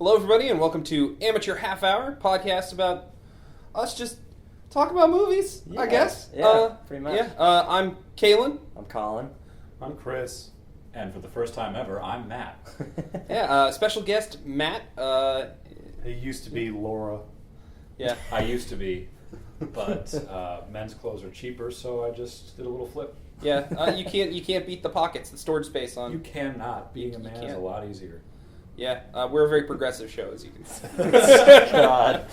Hello, everybody, and welcome to Amateur Half Hour, podcast about us just talking about movies, I guess. Yeah, pretty much. I'm Caolan. I'm Colin. I'm Chris. And for the first time ever, I'm Matt. Special guest, Matt. He used to be Laura. Yeah. I used to be, but men's clothes are cheaper, so I just did a little flip. Yeah, you can't beat the pockets, the storage space on. You cannot. Being a man is a lot easier. Yeah, we're a very progressive show, as you can see. God,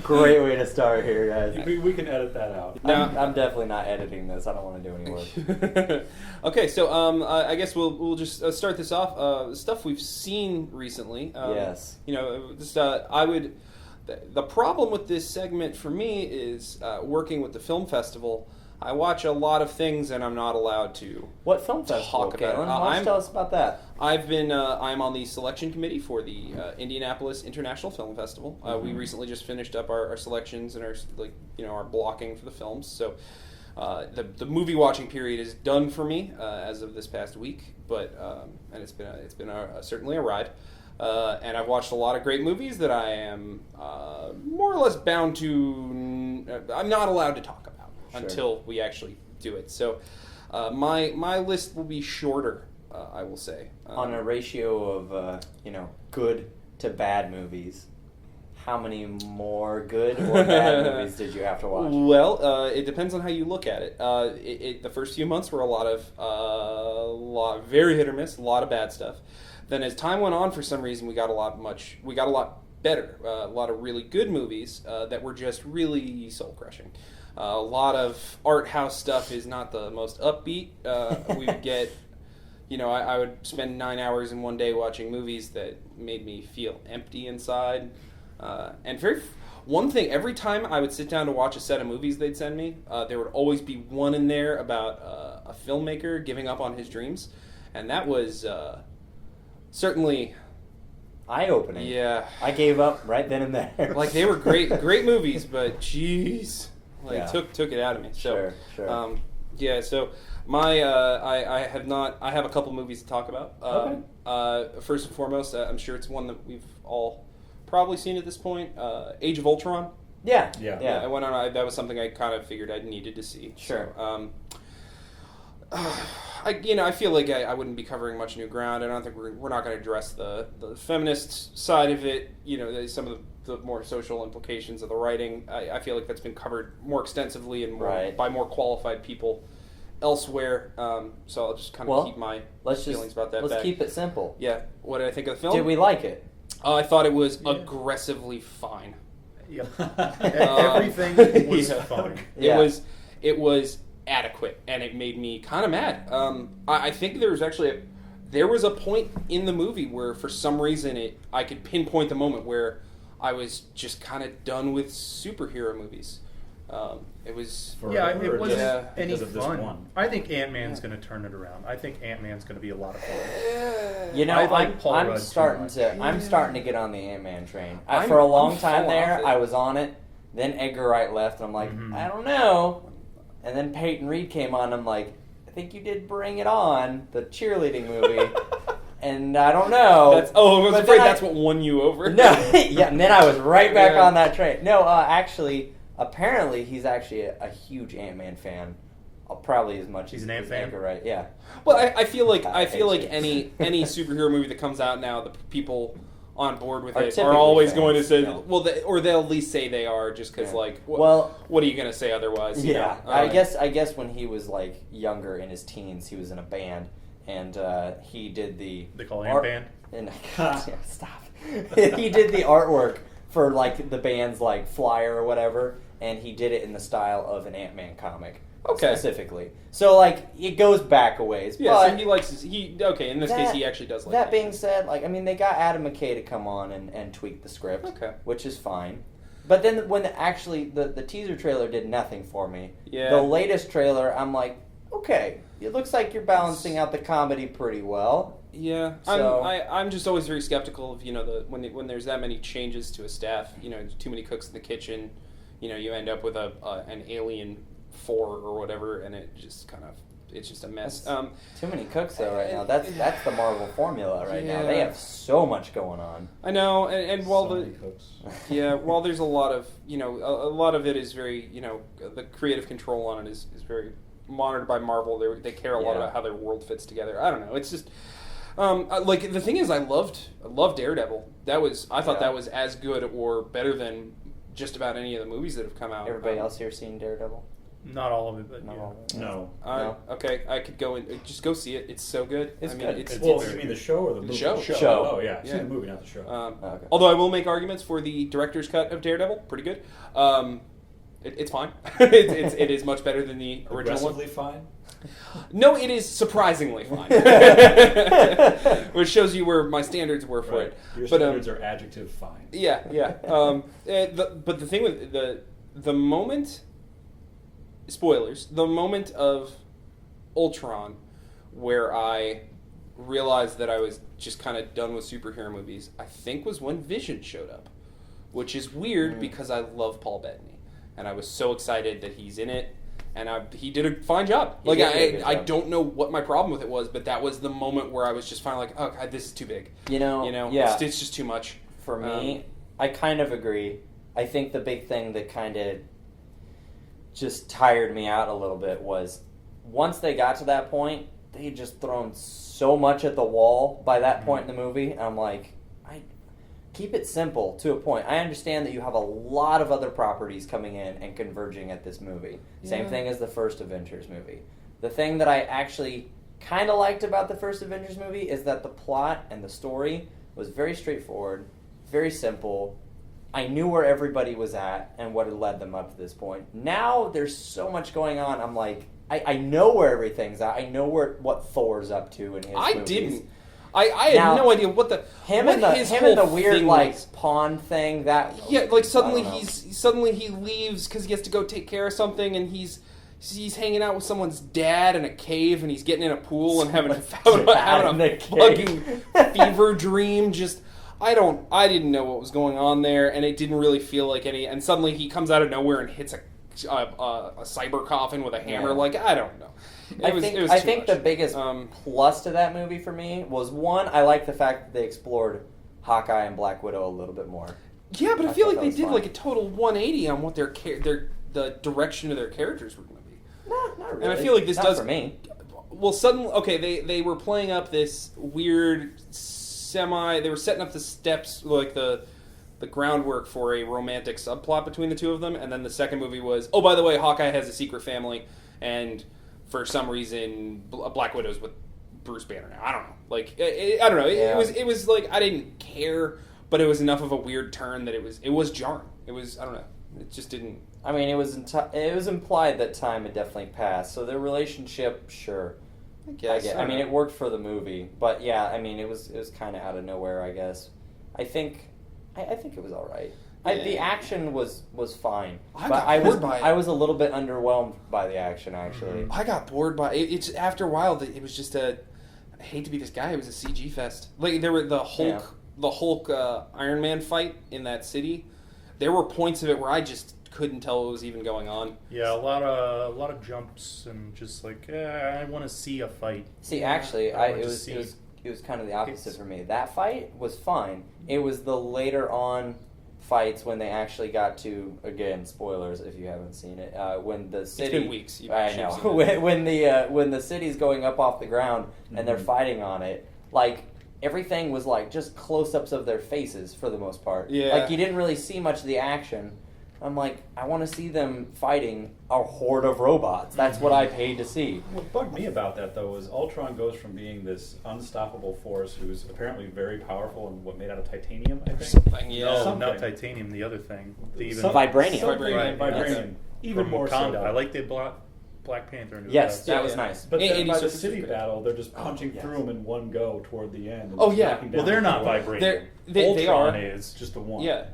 great way to start here, guys. We can edit that out. I'm definitely not editing this. I don't want to do any work. Okay, so I guess we'll just start this off. Stuff we've seen recently. Yes. You know, just the problem with this segment for me is working with the film festival. I watch a lot of things, and I'm not allowed to. What film festival, talk about Caolan? it. Why don't you tell us about that? I'm on the selection committee for the Indianapolis International Film Festival. We recently just finished up our selections and our blocking for the films. So the movie watching period is done for me as of this past week, but and it's been certainly a ride. And I've watched a lot of great movies that I am more or less bound to. I'm not allowed to talk about until we actually do it. So my list will be shorter. I will say On a ratio of good to bad movies, how many more good or bad movies did you have to watch? Well, it depends on how you look at it. The first few months were a lot of very hit or miss, a lot of bad stuff. Then as time went on, for some reason, we got a lot better. A lot of really good movies that were just really soul crushing. A lot of art house stuff is not the most upbeat. We would get, I would spend 9 hours in one day watching movies that made me feel empty inside. One thing, every time I would sit down to watch a set of movies they'd send me, there would always be one in there about a filmmaker giving up on his dreams. And that was certainly eye-opening. Yeah. I gave up right then and there. Like, they were great movies, but jeez. Took it out of me. So, sure. So I have a couple movies to talk about. Okay. First and foremost, I'm sure it's one that we've all probably seen at this point. Age of Ultron. Yeah. I went on. That was something I kind of figured I needed to see. Sure. So, I feel like I wouldn't be covering much new ground. I don't think we're not going to address the feminist side of it. Some of the more social implications of the writing. I feel like that's been covered more extensively and by more qualified people elsewhere. So I'll just kind of keep my feelings about that. Let's keep it simple. Yeah. What did I think of the film? Did we like it? I thought it was aggressively fine. Yep. Everything was fine. It was adequate, and it made me kind of mad. I think there was a point in the movie where, for some reason, I could pinpoint the moment where I was just kind of done with superhero movies. It wasn't any fun. I think Ant-Man's going to turn it around. I think Ant-Man's going to be a lot of fun. I'm starting to get on the Ant-Man train. For a long time there, I was on it. Then Edgar Wright left, and I'm like, I don't know. And then Peyton Reed came on, and I'm like, I think you did Bring It On, the cheerleading movie. And I don't know. I was afraid that's what won you over. No, and then I was right back on that train. No, apparently he's actually a huge Ant-Man fan. Probably as much as an Ant fan. Edgar Wright, yeah. Well, I feel like any superhero movie that comes out now, the people on board with it are always going to say, or they'll at least say they are, just because, what are you going to say otherwise? Yeah, I guess when he was younger in his teens, he was in a band, and he did the Caolan band. And stop. He did the artwork for the band's flyer or whatever, and he did it in the style of an Ant-Man comic. Okay. Specifically. So, it goes back a ways. Yeah, but so he likes... in this case, he actually does like that. That being said, they got Adam McKay to come on and tweak the script, which is fine. But then when the teaser trailer did nothing for me. Yeah. The latest trailer, I'm like, okay, it looks like you're balancing out the comedy pretty well. Yeah, so, I'm just always very skeptical of when there's that many changes to a staff. Too many cooks in the kitchen. You end up with an Alien 4 or whatever, and it just kind of a mess. Too many cooks though right now. That's the Marvel formula right now. They have so much going on. I know, and while many cooks. while there's a lot of a lot of it is very the creative control on it is very monitored by Marvel. They care a lot about how their world fits together. I don't know. It's just like the thing is, I loved Daredevil. I thought that was as good or better than just about any of the movies that have come out. Everybody else here seen Daredevil? Not all of it, but Not all of it. No. Okay, I could go and just go see it. It's so good. It's good. You mean the show or the movie? Show. Oh, yeah. I've seen the movie, not the show. Okay. Although I will make arguments for the director's cut of Daredevil. Pretty good. It's fine. It is much better than the original one. Aggressively fine? No, it is surprisingly fine. Which shows you where my standards were for it. Your standards are adjective fine. Yeah. But the thing with the moment... Spoilers. The moment of Ultron where I realized that I was just kind of done with superhero movies, I think was when Vision showed up. Which is weird because I love Paul Bettany. And I was so excited that he's in it. And he did a fine job. Like I don't know what my problem with it was, but that was the moment where I was just finally like, oh God, this is too big. It's just too much. For me, I kind of agree. I think the big thing that kind of just tired me out a little bit was once they got to that point, they had just thrown so much at the wall by that point in the movie. I'm like, keep it simple to a point. I understand that you have a lot of other properties coming in and converging at this movie. Same thing as the first Avengers movie. The thing that I actually kind of liked about the first Avengers movie is that the plot and the story was very straightforward, very simple. I knew where everybody was at and what had led them up to this point. Now there's so much going on. I'm like, I know where everything's at. I know what Thor's up to in his movies. Didn't. I had no idea what the him and the weird like pawn thing that suddenly he leaves because he has to go take care of something and he's hanging out with someone's dad in a cave and he's getting in a pool and having a fucking fever dream. Just I didn't know what was going on there and it didn't really feel like any. And suddenly he comes out of nowhere and hits a cyber coffin with a hammer. Like I don't know. I think the biggest plus to that movie for me was one, I like the fact that they explored Hawkeye and Black Widow a little bit more. Yeah, but I feel like they did like a total 180 on what the direction of their characters were going to be. No, not really. And I feel like this does for me. Well, suddenly, they were playing up this weird they were setting up the steps like the groundwork for a romantic subplot between the two of them, and then the second movie was, oh, by the way, Hawkeye has a secret family, and for some reason, Black Widow's with Bruce Banner now. I don't know. Like, I don't know. It was like I didn't care, but it was enough of a weird turn that it was jarring. It was I don't know. It just didn't. I mean, it was implied that time had definitely passed. So their relationship, sure. I guess. I mean, it worked for the movie, but yeah, I mean, it was kind of out of nowhere. I guess. I think it was all right. The action was fine, I was a little bit underwhelmed by the action actually. I got bored by it. It's after a while that it was just I hate to be this guy. It was a CG fest. Like there were the Hulk Iron Man fight in that city. There were points of it where I just couldn't tell what was even going on. Yeah, a lot of jumps and just like I want to see a fight. See, actually, it was kind of the opposite for me. That fight was fine. It was the later on fights when they actually got to, again, spoilers if you haven't seen it, when the city... It's been weeks. I know. when the city's going up off the ground and they're fighting on it, like, everything was, like, just close-ups of their faces for the most part. Yeah. Like, you didn't really see much of the action. I'm like, I want to see them fighting a horde of robots. That's what I paid to see. What bugged me about that, though, was Ultron goes from being this unstoppable force who's apparently very powerful and made out of titanium, I think? Something, yeah. No, Something. not titanium, the other thing. Vibranium. Vibranium. Even From more Wakanda. so. I like the Black Panther. Yes, that was nice. But then by the so city battle, they're just punching through them in one go toward the end. Oh, yeah. Well, they're not vibranium. They are. Ultron is just the one. Yeah.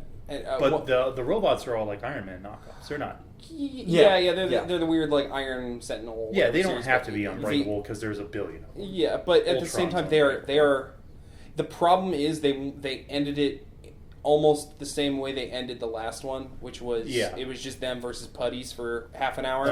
But the robots are all like Iron Man knockoffs. They're not. They're the weird like Iron Sentinel. Yeah, they don't have to be unbreakable because there's a billion of them. Yeah, but at the same time, they are. The problem is they ended it almost the same way they ended the last one, which was it was just them versus putties for half an hour.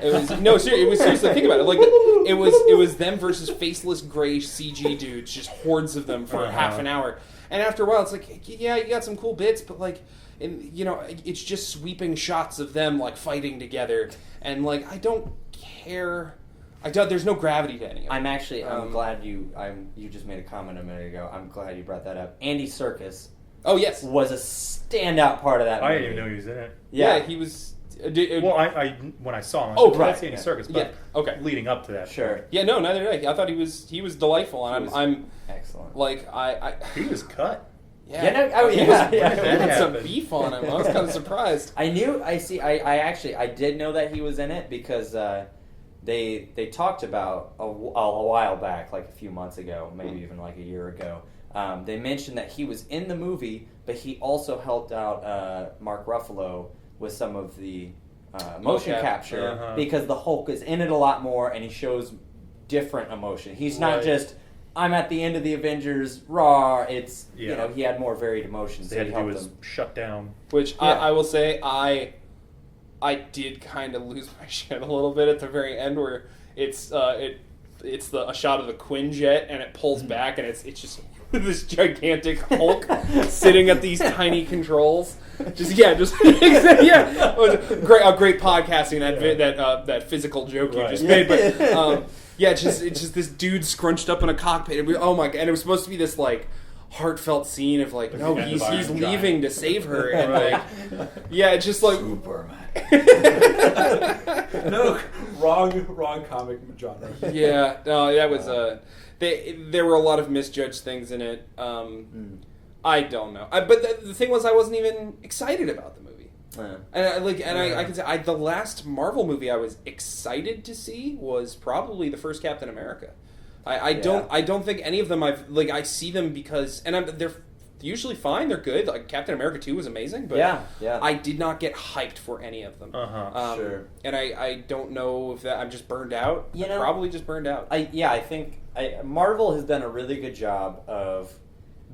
It was seriously. It was seriously. Think about it. Like it was them versus faceless gray CG dudes, just hordes of them for half an hour. And after a while, it's like, yeah, you got some cool bits, but like, it's just sweeping shots of them like fighting together, and like I don't care. There's no gravity to any of it. I'm glad you just made a comment a minute ago. I'm glad you brought that up. Andy Serkis. Oh yes, was a standout part of that movie. I didn't even know he was in it. Yeah, he was. Well, I when I saw him, that's Andy Serkis. But leading up to that, sure. Yeah, no, neither did I. I thought he was delightful, and I'm excellent. Like he was cut. Yeah, he had some beef on him. I was kind of surprised. I did know that he was in it because they talked about a while back, like a few months ago, maybe even like a year ago. They mentioned that he was in the movie, but he also helped out Mark Ruffalo with some of the motion capture because the Hulk is in it a lot more, and he shows different emotion. He's not just, I'm at the end of the Avengers, raw. It's, he had more varied emotions. They had to do his shut down. Which I will say, I did kind of lose my shit a little bit at the very end where it's a shot of the Quinjet and it pulls back and it's just this gigantic Hulk sitting at these tiny controls. A great podcasting that physical joke you just made, but it's just this dude scrunched up in a cockpit. And and it was supposed to be this like heartfelt scene of like, no, he's leaving to save her, and like, it's just like Superman. No, wrong comic genre. Yeah, no, that was there were a lot of misjudged things in it. I don't know, but the thing was, I wasn't even excited about the movie. I can say the last Marvel movie I was excited to see was probably the first Captain America. I don't think any of them I see them because they're usually fine. They're good. Like Captain America 2 was amazing, but I did not get hyped for any of them. Sure. And I don't know if I'm just burned out. Probably just burned out. I think Marvel has done a really good job of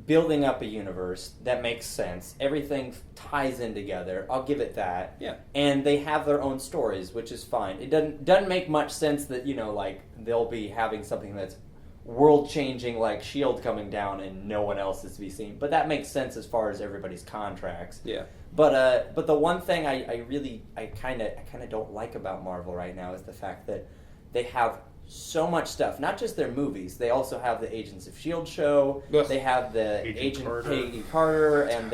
building up a universe that makes sense. Everything ties in together. I'll give it that. Yeah. And they have their own stories, which is fine. It doesn't make much sense that, they'll be having something that's world-changing like S.H.I.E.L.D. coming down and no one else is to be seen. But that makes sense as far as everybody's contracts. Yeah. But the one thing I kind of don't like about Marvel right now is the fact that they have so much stuff. Not just their movies. They also have the Agents of S.H.I.E.L.D. show. Ugh. They have the Agent Peggy Carter, and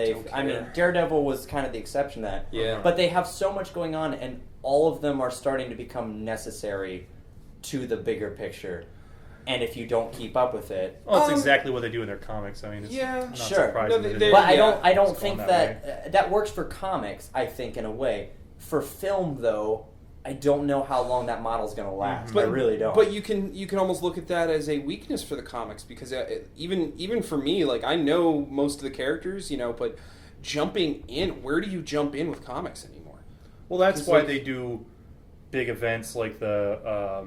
Daredevil was kind of the exception to that. Yeah. But they have so much going on, and all of them are starting to become necessary to the bigger picture. And if you don't keep up with it, that's exactly what they do in their comics. I mean, it's not surprising. But I don't think that works for comics. I think in a way, for film though, I don't know how long that model's going to last. I really don't. But you can almost look at that as a weakness for the comics because even for me, like I know most of the characters, but jumping in, where do you jump in with comics anymore? Well, that's why they do big events like the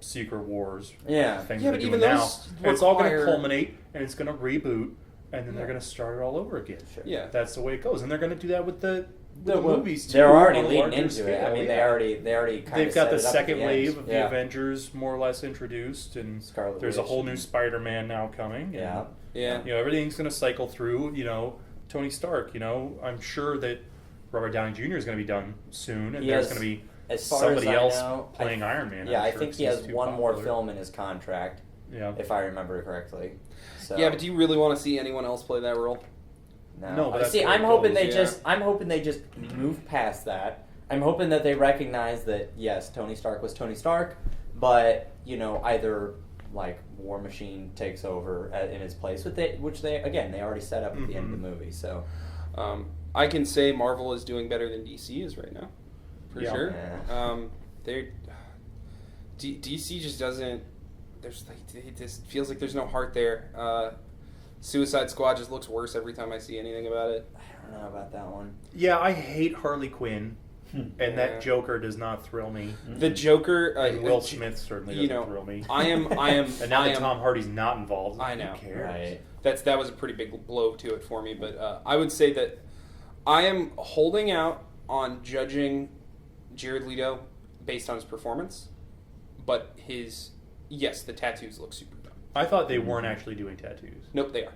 Secret Wars. Yeah. Things they're doing now. It's all going to culminate and it's going to reboot and then they're going to start it all over again. Sure. Yeah. That's the way it goes. And they're going to do that with the movies too. They're already leading into it. I mean, they already kind they've of got set the it up second at the wave end. of the Avengers more or less introduced, and there's a whole new Spider-Man now coming. Yeah. Yeah. Everything's going to cycle through. Tony Stark. I'm sure that Robert Downey Jr. is going to be done soon, and there's going to be somebody else playing Iron Man. Yeah, I think he has one more film in his contract. Yeah, if I remember correctly. So. Yeah, but do you really want to see anyone else play that role? No, but see, I'm hoping they just move past that. I'm hoping that they recognize that yes, Tony Stark was Tony Stark, but either like War Machine takes over in his place, which they already set up at the end of the movie. So, I can say Marvel is doing better than DC is right now, for sure. Yeah. DC just doesn't. It just feels like there's no heart there. Suicide Squad just looks worse every time I see anything about it. I don't know about that one. Yeah, I hate Harley Quinn. And that Joker does not thrill me. The Joker, and Will Smith certainly doesn't thrill me. I am. And now that Tom Hardy's not involved, I know. Who cares? Right. That was a pretty big blow to it for me. But I would say that I am holding out on judging Jared Leto based on his performance, but the tattoos look super dumb. I thought they weren't actually doing tattoos. Nope, they are.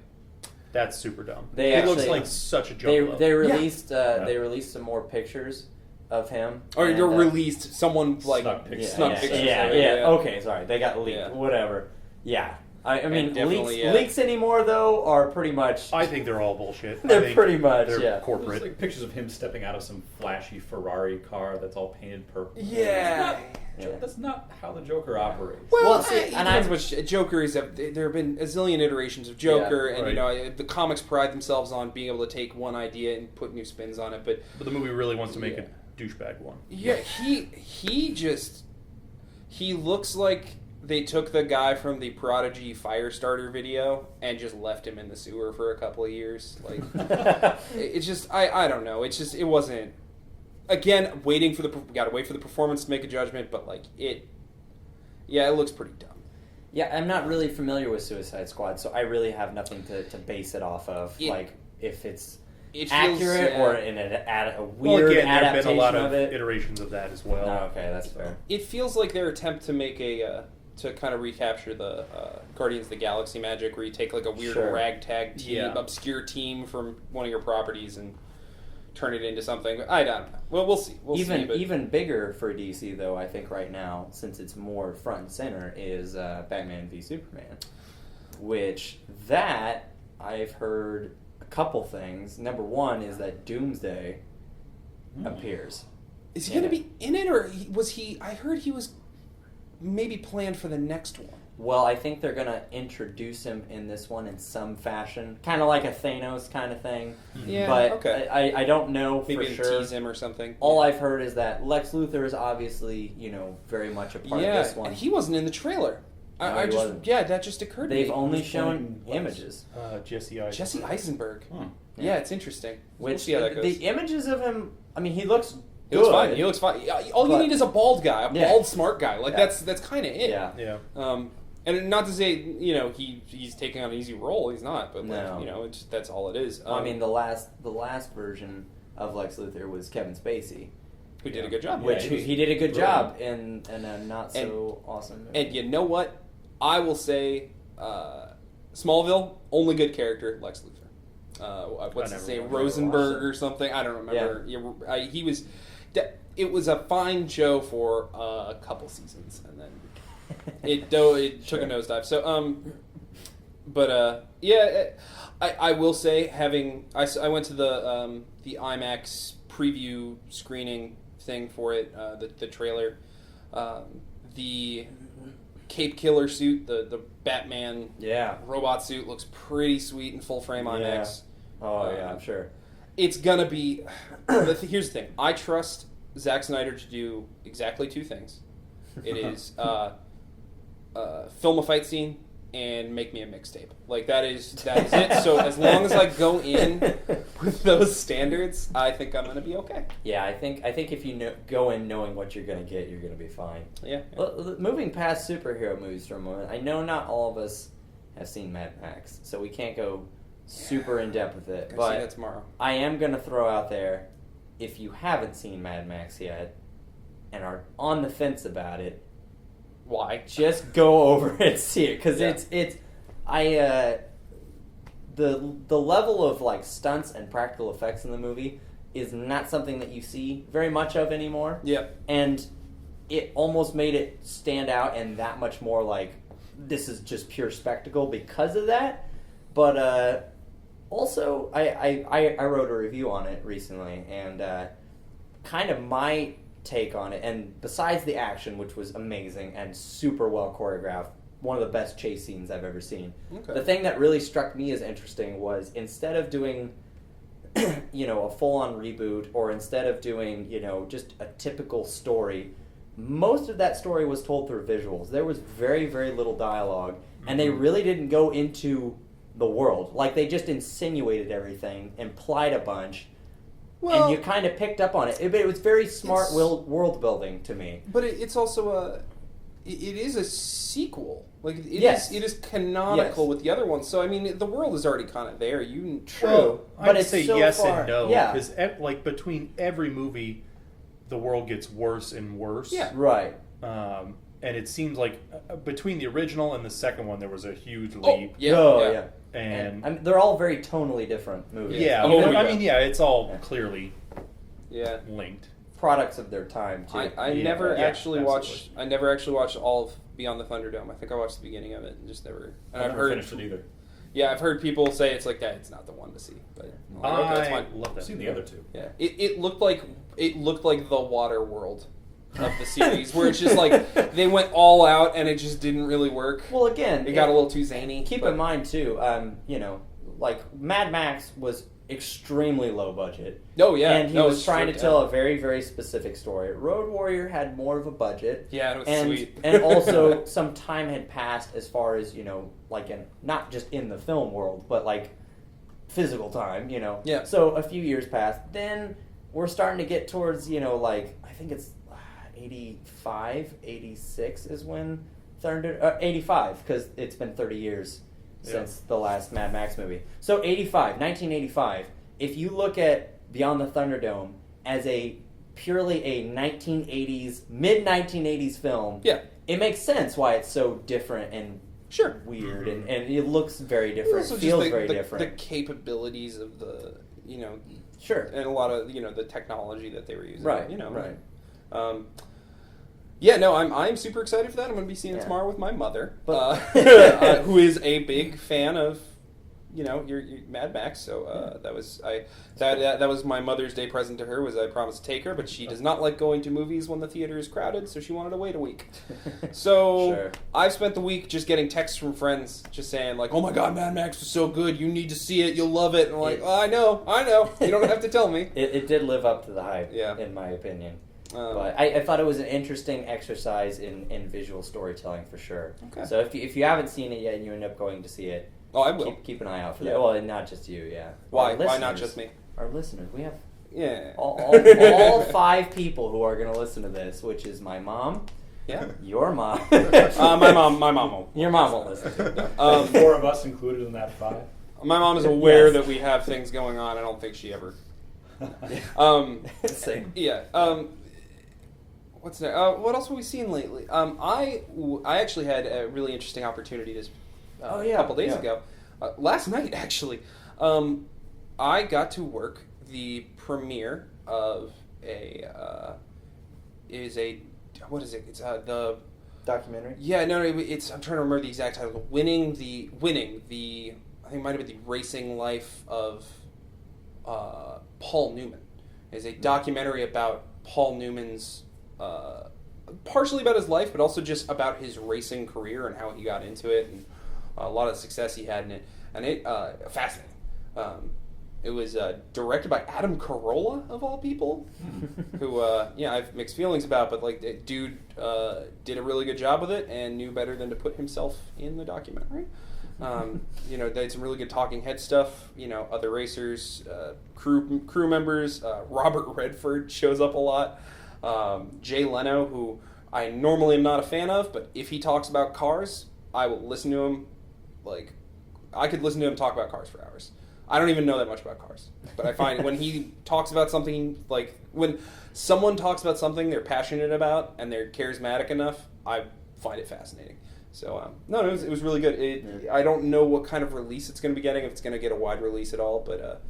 That's super dumb. It looks like such a jump. They released they released some more pictures of him. Or you're released someone like snuck pictures. Yeah. Okay, sorry, they got leaked. Yeah. Whatever. Yeah. I mean, leaks anymore, though, are pretty much... I think they're all bullshit. They're pretty much, corporate. There's like pictures of him stepping out of some flashy Ferrari car that's all painted purple. Yeah. That's not how the Joker operates. Well, see, and as much Joker is... There have been a zillion iterations of Joker, and the comics pride themselves on being able to take one idea and put new spins on it, but the movie really wants to make a douchebag one. Yeah, he looks like they took the guy from the Prodigy Firestarter video and just left him in the sewer for a couple of years. Like, it's just, I don't know. It's just, it wasn't. Again, gotta wait for the performance to make a judgment, but like it looks pretty dumb. Yeah, I'm not really familiar with Suicide Squad, so I really have nothing to base it off of. If it's accurate or in a weird adaptation there have been a lot of it. Iterations of that as well. Oh, okay, that's fair. It feels like their attempt to make to kind of recapture the Guardians of the Galaxy magic, where you take like a weird ragtag team, obscure team from one of your properties and turn it into something. I don't know. Well, we'll see. Even bigger for DC, though, I think right now, since it's more front and center, is Batman v Superman, which that I've heard a couple things. Number one is that Doomsday appears. Is he going to be in it, or was he? I heard he was maybe planned for the next one. Well, I think they're going to introduce him in this one in some fashion. Kind of like a Thanos kind of thing. Yeah, but okay. I don't know maybe for sure. Tease him or something. All I've heard is that Lex Luthor is obviously, very much a part of this one. And he wasn't in the trailer. That just occurred to me. They've only shown images. Jesse Eisenberg. Yeah, it's interesting. We'll see how that goes. The images of him, I mean, he looks He looks fine. All you need is a bald guy, bald smart guy. Like that's kind of it. Yeah. And not to say he's taking on an easy role. He's not. But that's all it is. I mean, the last version of Lex Luthor was Kevin Spacey, who did a good job. He did a good job in a not so awesome movie. And you know what? I will say, Smallville, only good character, Lex Luthor. What's his name? Rosenberg or something? I don't remember. Yeah. He was. It was a fine show for a couple seasons, and then it took a nosedive. So, I will say I went to the IMAX preview screening thing for it, the trailer, the Cape Killer suit, the Batman robot suit looks pretty sweet in full frame IMAX. I'm sure. It's gonna be. Here's the thing. I trust Zack Snyder to do exactly two things. It is film a fight scene and make me a mixtape. Like that is it. So as long as I go in with those standards, I think I'm gonna be okay. Yeah, I think if you go in knowing what you're gonna get, you're gonna be fine. Yeah. Moving past superhero movies for a moment, I know not all of us have seen Mad Max, so we can't go super in depth with it. But see that tomorrow. I am gonna throw out there, if you haven't seen Mad Max yet and are on the fence about it, why? Just go over and see it, because the level of like stunts and practical effects in the movie is not something that you see very much of anymore. Yep. And it almost made it stand out and that much more like this is just pure spectacle because of that. But also, I wrote a review on it recently, and kind of my take on it, and besides the action, which was amazing and super well choreographed, one of the best chase scenes I've ever seen. Okay. The thing that really struck me as interesting was instead of doing, a full-on reboot, or instead of doing, just a typical story, most of that story was told through visuals. There was very, very little dialogue, and they really didn't go into the world. Like, they just insinuated everything, implied a bunch, and you kind of picked up on it. But it was very smart world building to me. But it's also it is a sequel. Like it is canonical with the other ones. So I mean, the world is already kind of there. But I'd say so yes far. And no. Because like between every movie, the world gets worse and worse. Yeah. Right. And it seems like between the original and the second one, there was a huge leap. Yeah. And they're all very tonally different movies. Yeah. I mean, it's all clearly linked. Products of their time too. I never actually watched all of Beyond the Thunderdome. I think I watched the beginning of it and just never. And I've never finished it either. Yeah, I've heard people say it's like that. It's not the one to see, but that's fine. Love that. I've seen the other two. Yeah, it looked like the water world of the series, where it's just like they went all out and it just didn't really work. Well, again, it got a little too zany. Keep in mind too, like Mad Max was extremely low budget. Oh yeah, and he was trying to tell a very, very specific story. Road Warrior had more of a budget. Yeah, it was sweet. And also some time had passed as far as like not just in the film world, but like physical time. Yeah. So a few years passed. Then we're starting to get towards like I think it's 85, 86 is when 85 because it's been 30 years. Since the last Mad Max movie. So 1985, if you look at Beyond the Thunderdome as purely a 1980s, mid-1980s film, it makes sense why it's so different and weird, and it looks very different, it feels very different. The capabilities of the, Sure. And a lot of, the technology that they were using. Right, right. Yeah, no, I'm super excited for that. I'm going to be seeing it tomorrow with my mother, who is a big fan of, your Mad Max. So that was my Mother's Day present to her. Was I promised to take her, but she does not like going to movies when the theater is crowded, so she wanted to wait a week. So I've spent the week just getting texts from friends, just saying like, "Oh my God, Mad Max was so good! You need to see it. You'll love it." And I'm like, "I know. You don't have to tell me." It did live up to the hype, in my opinion. But I thought it was an interesting exercise in visual storytelling for sure. Okay. So if you haven't seen it yet and you end up going to see it, I will. Keep an eye out for that. Well, and not just you, Why not just me? Our listeners, we have Yeah. All 5 people who are going to listen to this, which is my mom. Yeah. Your mom. My mom won't. Your mom won't listen. 4 of us included in that 5. My mom is aware that we have things going on. I don't think she ever. Same. Yeah. What's there? What else have we seen lately? I actually had a really interesting opportunity this a couple days ago. Last night, actually. I got to work the premiere of what is it? It's the documentary. Yeah, no, it's. I'm trying to remember the exact title. Winning the. I think it might have been the racing life of Paul Newman. It's a documentary about Paul Newman's. Partially about his life, but also just about his racing career and how he got into it, and a lot of the success he had in it. And it fascinating. It was directed by Adam Carolla, of all people, who I have mixed feelings about, but like the dude did a really good job with it and knew better than to put himself in the documentary. They had some really good talking head stuff. Other racers, crew members. Robert Redford shows up a lot. Jay Leno, who I normally am not a fan of, but if he talks about cars, I will listen to him. Like, I could listen to him talk about cars for hours. I don't even know that much about cars, but I find when he talks about something, like when someone talks about something they're passionate about and they're charismatic enough, I find it fascinating. So it was really good. I don't know what kind of release it's going to be getting, if it's going to get a wide release at all, but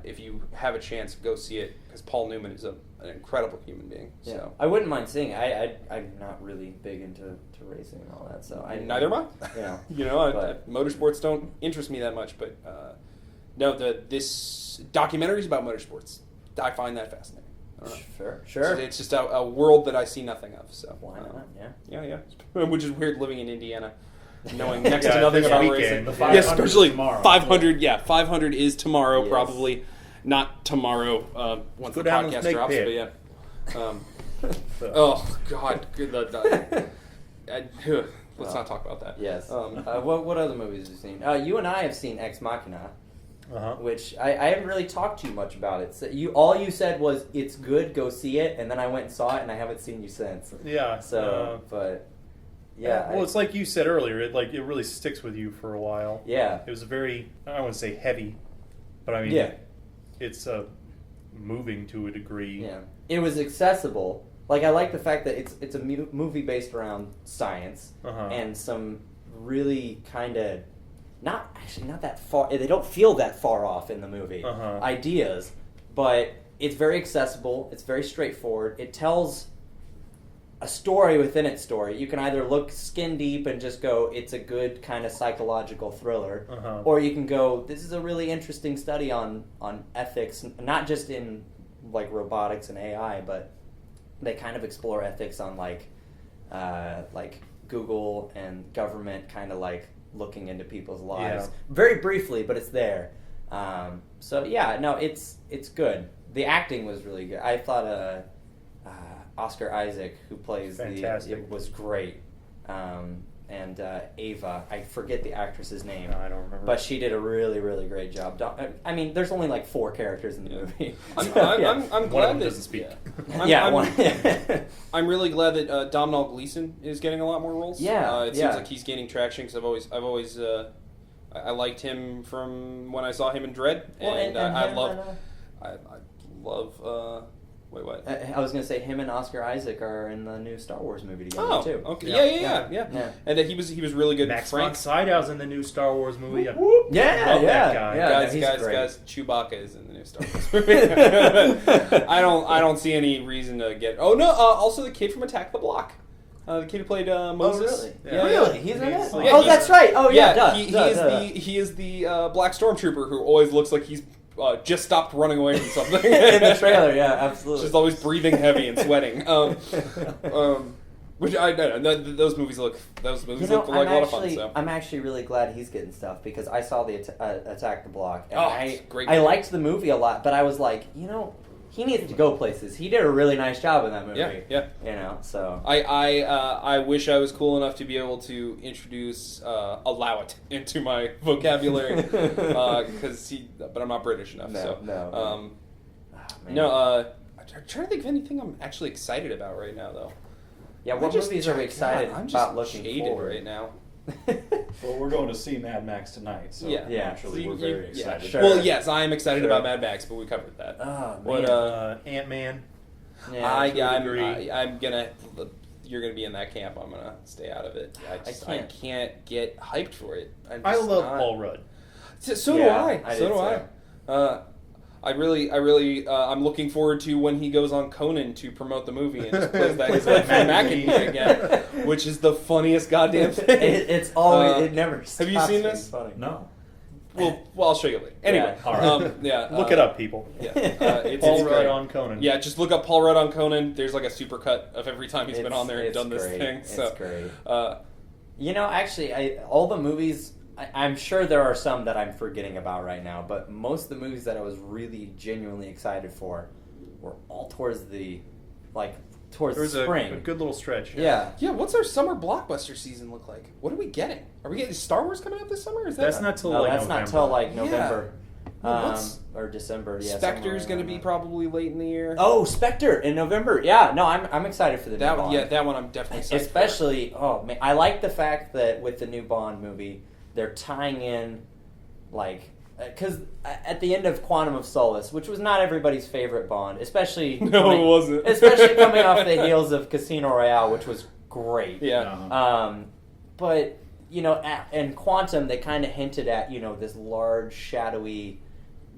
if you have a chance, go see it, because Paul Newman is an incredible human being. Yeah. So I wouldn't mind seeing it. I'm not really big into racing and all that, so neither am I. Motorsports don't interest me that much, but this documentary is about motorsports. I find that fascinating. Sure. It's just a world that I see nothing of. So why not? Yeah. Which is weird living in Indiana, knowing next to nothing about racing. Especially tomorrow. 500. Yeah, 500 is tomorrow. Yes. Probably not tomorrow once the podcast drops. But yeah. Oh God. Let's not talk about that. Yes. What other movies have you seen? You and I have seen Ex Machina. which I haven't really talked too much about it. So all you said was it's good, go see it, and then I went and saw it, and I haven't seen you since. Yeah. So, but yeah. Well, it's like you said earlier. It really sticks with you for a while. Yeah. It was a very, I don't want to say heavy, but I mean, it's moving to a degree. Yeah. It was accessible. Like, I like the fact that it's a movie based around science and some really kind of not that far. They don't feel that far off in the movie ideas, but it's very accessible. It's very straightforward. It tells a story within its story. You can either look skin deep and just go, it's a good kind of psychological thriller, or you can go, this is a really interesting study on ethics, not just in like robotics and AI, but they kind of explore ethics on like Google and government kind of like looking into people's lives very briefly, but it's there. So yeah, no, it's good. The acting was really good. I thought Oscar Isaac, who plays it was great. And Ava, I forget the actress's name. No, I don't remember. But she did a really, really great job. I mean, there's only like 4 characters in the movie. I'm glad one of them that doesn't speak. I'm really glad that Domhnall Gleeson is getting a lot more roles. It seems like he's gaining traction because I've always I liked him from when I saw him in Dredd, I love. Wait, what? I was going to say him and Oscar Isaac are in the new Star Wars movie together too. Okay. Yeah. And he was really good. Max Frank von Sydow's in the new Star Wars movie. That guy. Guys, Chewbacca is in the new Star Wars movie. I don't see any reason to get. Oh no! Also, the kid from Attack the Block. The kid who played Moses. Oh, really? Really? He's in it? Yeah, that's right. Oh, yeah. He is the Black Stormtrooper who always looks like he's just stopped running away from something. In the trailer, yeah, absolutely. Just always breathing heavy and sweating. Which I don't know. Those movies look look like a lot of fun. So. I'm actually really glad he's getting stuff because I saw the Attack the Block. And great. I liked the movie a lot, but I was like, he needs to go places. He did a really nice job in that movie. Yeah. So I wish I was cool enough to be able to introduce allow it into my vocabulary but I'm not British enough. I'm trying to think of anything I'm actually excited about right now though. Yeah, what movies are we excited about looking forward right now? Well, we're going to see Mad Max tonight, so naturally we're very excited. Yeah, sure. Well, yes, I am excited about Mad Max, but we covered that. Ant-Man. Yeah, I'm gonna. You're gonna be in that camp. I'm gonna stay out of it. I can't get hyped for it. I love Paul Rudd. So do I. I really, I'm looking forward to when he goes on Conan to promote the movie and just plays that McAfee again, which is the funniest goddamn thing. It's always, it never stops. Have you seen this? Funny. No. Well, I'll show you later. Anyway, look it up, people. It's Paul Rudd on Conan. Yeah, just look up Paul Rudd on Conan. There's like a supercut of every time he's been on there and done this thing. It's so great. Actually, all the movies. I'm sure there are some that I'm forgetting about right now, but most of the movies that I was really genuinely excited for were all towards the spring. A good little stretch. Yeah. What's our summer blockbuster season look like? What are we getting? Are we getting Star Wars coming out this summer? That's not till November. Or December. Yeah. Spectre's going to be probably late in the year. Oh, Spectre in November. Yeah. No, I'm excited for the new Bond. Yeah, that one I'm definitely excited Especially, I like the fact that with the new Bond movie, they're tying in, because at the end of Quantum of Solace, which was not everybody's favorite Bond, especially it wasn't, especially coming off the heels of Casino Royale, which was great. Yeah. But in Quantum, they kind of hinted at this large shadowy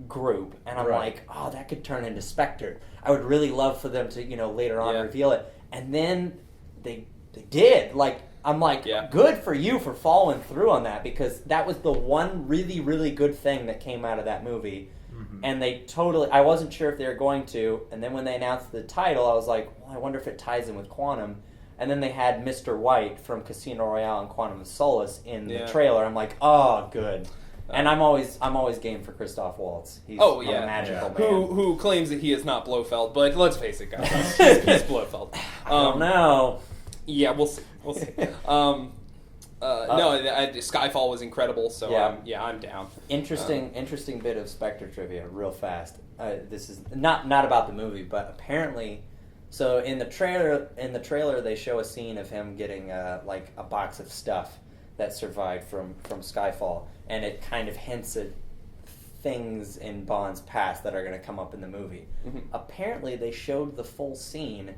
group, and I'm like, oh, that could turn into Spectre. I would really love for them to later on reveal it, and then they did. I'm like, good for you for following through on that, because that was the one really, really good thing that came out of that movie. Mm-hmm. And I wasn't sure if they were going to, and then when they announced the title, I was like, well, I wonder if it ties in with Quantum. And then they had Mr. White from Casino Royale and Quantum of Solace in the trailer. I'm like, oh, good. And I'm always game for Christoph Waltz. He's a magical man. Who claims that he is not Blofeld, but let's face it, guys, he's Blofeld. I don't know. Yeah, we'll see. Skyfall was incredible, so I'm down. Interesting bit of Spectre trivia, real fast. This is not about the movie, but apparently, so in the trailer they show a scene of him getting like a box of stuff that survived from Skyfall, and it kind of hints at things in Bond's past that are going to come up in the movie. Mm-hmm. Apparently, they showed the full scene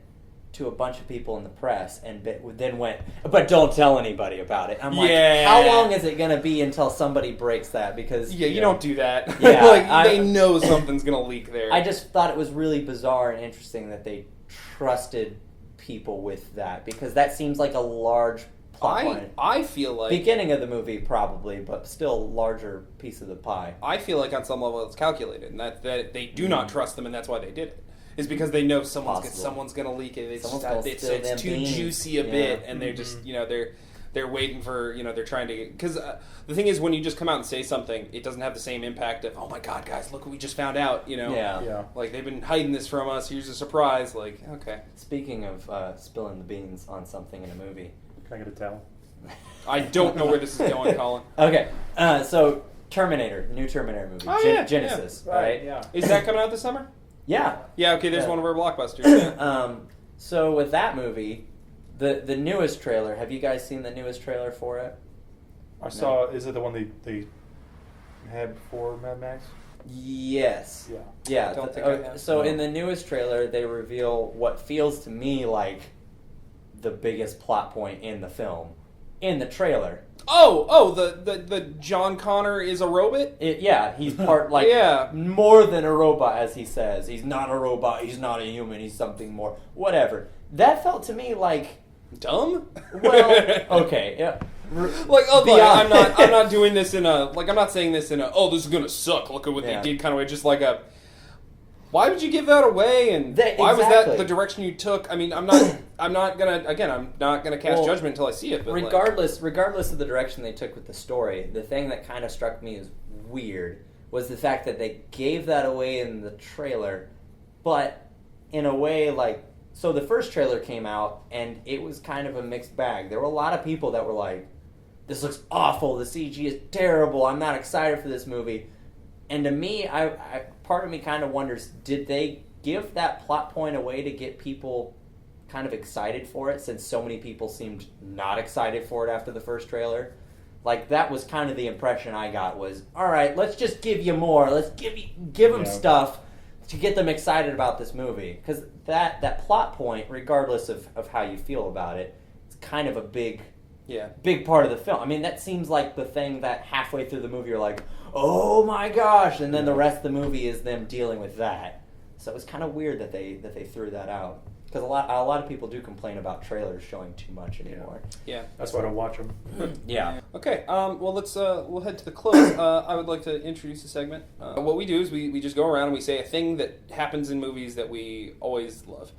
to a bunch of people in the press, and then went, but don't tell anybody about it. I'm like, how long is it going to be until somebody breaks that? Because you don't do that. Yeah, they know something's going to leak there. I just thought it was really bizarre and interesting that they trusted people with that, because that seems like a large plot point. I feel like beginning of the movie probably, but still larger piece of the pie. I feel like on some level it's calculated, and that they do not trust them, and that's why they did it. Is because they know someone's going to leak it. It's too juicy a bit, and they're just they're waiting for they're trying to, because the thing is, when you just come out and say something, it doesn't have the same impact of, oh my god, guys, look what we just found out. Like they've been hiding this from us. Here's a surprise. Like, okay. Speaking of spilling the beans on something in a movie, can I get a towel? I don't know where this is going, Colin. Okay, so Terminator, new Terminator movie, Genesis, right? Yeah. Is that coming out this summer? Yeah. Yeah, okay, there's one of our blockbusters. Yeah. So with that movie, the newest trailer, have you guys seen the newest trailer for it? I saw, is it the one they had before Mad Max? Yes. Yeah. Yeah. I don't think I have. So in the newest trailer, they reveal what feels to me like the biggest plot point in the film. In the trailer. Oh, the John Connor is a robot? He's part, more than a robot, as he says. He's not a robot, he's not a human, he's something more. Whatever. That felt to me like... Dumb? Well, okay, yeah. I'm not doing this in a, I'm not saying this in a, this is gonna suck, look at what they did kind of way, just like a... Why would you give that away? And why was that the direction you took? I mean, I'm not gonna cast judgment until I see it. But regardless of the direction they took with the story, the thing that kind of struck me as weird was the fact that they gave that away in the trailer, but in a way so the first trailer came out and it was kind of a mixed bag. There were a lot of people that were like, "This looks awful. The CG is terrible. I'm not excited for this movie." And to me, I part of me kind of wonders, did they give that plot point away to get people kind of excited for it, since so many people seemed not excited for it after the first trailer? Like, that was kind of the impression I got, was, all right, let's just give you more. Let's give them stuff to get them excited about this movie. Because that plot point, regardless of how you feel about it, is kind of a big part of the film. I mean, that seems like the thing that halfway through the movie you're like, oh my gosh, and then the rest of the movie is them dealing with that. So it was kind of weird that they threw that out, because a lot of people do complain about trailers showing too much anymore. Yeah, that's why I don't watch them. Yeah. Okay. Well, let's we'll head to the close. I would like to introduce a segment. What we do is we just go around and we say a thing that happens in movies that we always love.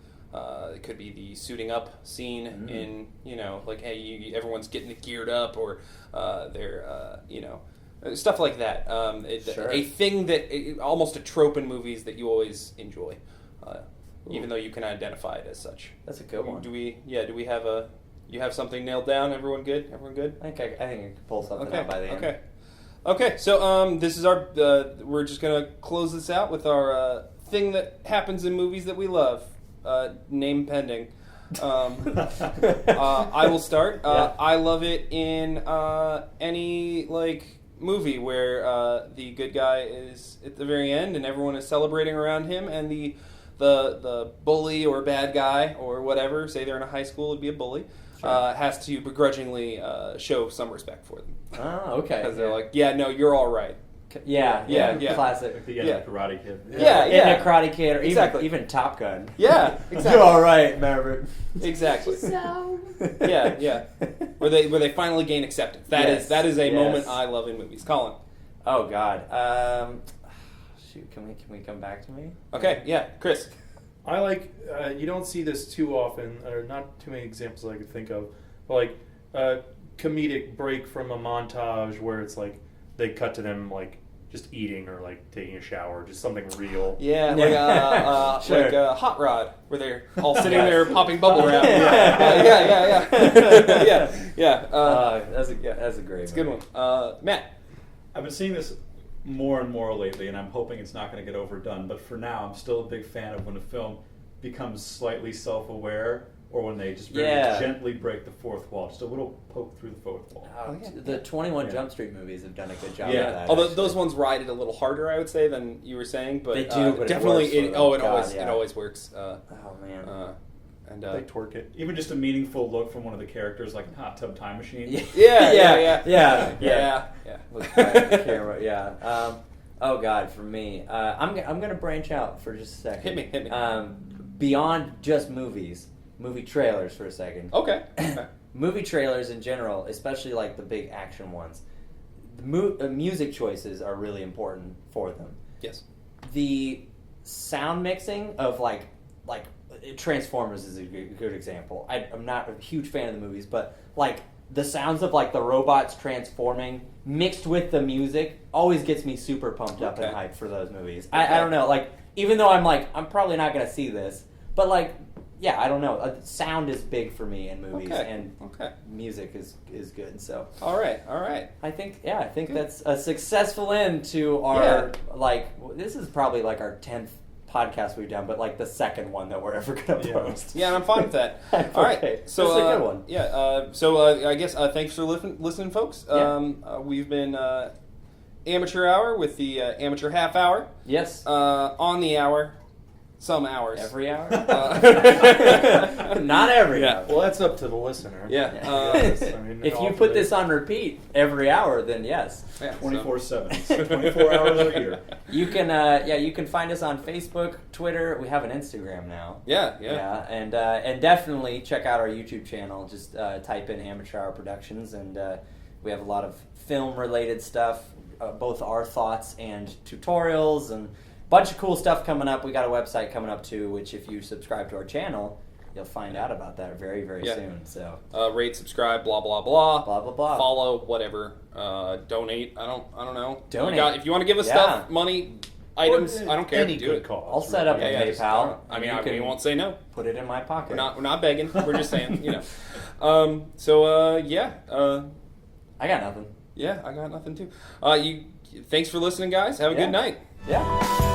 It could be the suiting up scene in hey, everyone's getting geared up, or they're stuff like that. A thing that almost a trope in movies that you always enjoy, even though you can identify it as such. That's a good one. Do we have you have something nailed down? Everyone good? I think I can pull something out by the end. Okay. So this is our. We're just gonna close this out with our thing that happens in movies that we love. Name pending. I will start. I love it in any movie where the good guy is at the very end and everyone is celebrating around him, and the bully or bad guy or whatever, say they're in a high school, it'd be a bully, has to begrudgingly show some respect for them. Oh, okay. Because they're like, yeah, no, you're all right. Yeah. Classic. Like the end of Karate Kid. Yeah. In a Karate Kid, or even Top Gun. Yeah, exactly. You're all right, Maverick. Exactly. So. Yeah. Where they finally gain acceptance. That is a moment I love in movies. Colin. Oh God. Shoot, can we come back to me? Okay. Yeah, Chris. I like. You don't see this too often, or not too many examples I could think of. But a comedic break from a montage where it's like they cut to them just eating or like taking a shower, just something real. Yeah, Sure. like Hot Rod, where they're all sitting there popping bubble wrap. Yeah. That's a great. It's a good one. Matt. I've been seeing this more and more lately, and I'm hoping it's not going to get overdone. But for now, I'm still a big fan of when a film becomes slightly self-aware, or when they just very gently break the fourth wall, just a little poke through the fourth wall. The 21 Jump Street movies have done a good job of that. Although those ones ride it a little harder, I would say, than you were saying, but they do. But definitely, it always works. Oh man. And they twerk it. Even just a meaningful look from one of the characters, like in Hot Tub Time Machine. Yeah. Look right at the camera. Yeah. Oh God, for me, I'm gonna branch out for just a second. Hit me. Beyond just movies, movie trailers for a second. Okay. Movie trailers in general, especially like the big action ones, the music choices are really important for them. Yes. The sound mixing of like Transformers is a good example. I'm not a huge fan of the movies, but like the sounds of like the robots transforming mixed with the music always gets me super pumped up and hyped for those movies. I don't know, like even though I'm probably not going to see this, but like I don't know. Sound is big for me in movies, and music is good. So all right. I think that's a successful end to our this is probably like our 10th podcast we've done, but like the second one that we're ever going to post. Yeah, and I'm fine with that. All right, so that's a good one. Yeah, I guess thanks for listening, folks. We've been Amateur Hour with the Amateur Half Hour. Yes. On the hour. Some hours. Every hour? Not every hour. Well, that's up to the listener. Yeah. If you put this on repeat every hour, then yes. 24/7. 24 hours a year. You can find us on Facebook, Twitter. We have an Instagram now. Yeah. And definitely check out our YouTube channel. Just type in Amateur Hour Productions, and we have a lot of film-related stuff, both our thoughts and tutorials, and bunch of cool stuff coming up. We got a website coming up too, which if you subscribe to our channel, you'll find out about that very, very soon. So rate, subscribe, blah blah blah, blah blah blah. Follow, whatever. Donate. I don't know. Donate. If you want to give us stuff, money, items, I don't care. Any do good it. cause. I'll set up a PayPal. We won't say no. Put it in my pocket. We're not begging. We're just saying, I got nothing. Yeah, I got nothing too. Thanks for listening, guys. Have a good night. Yeah.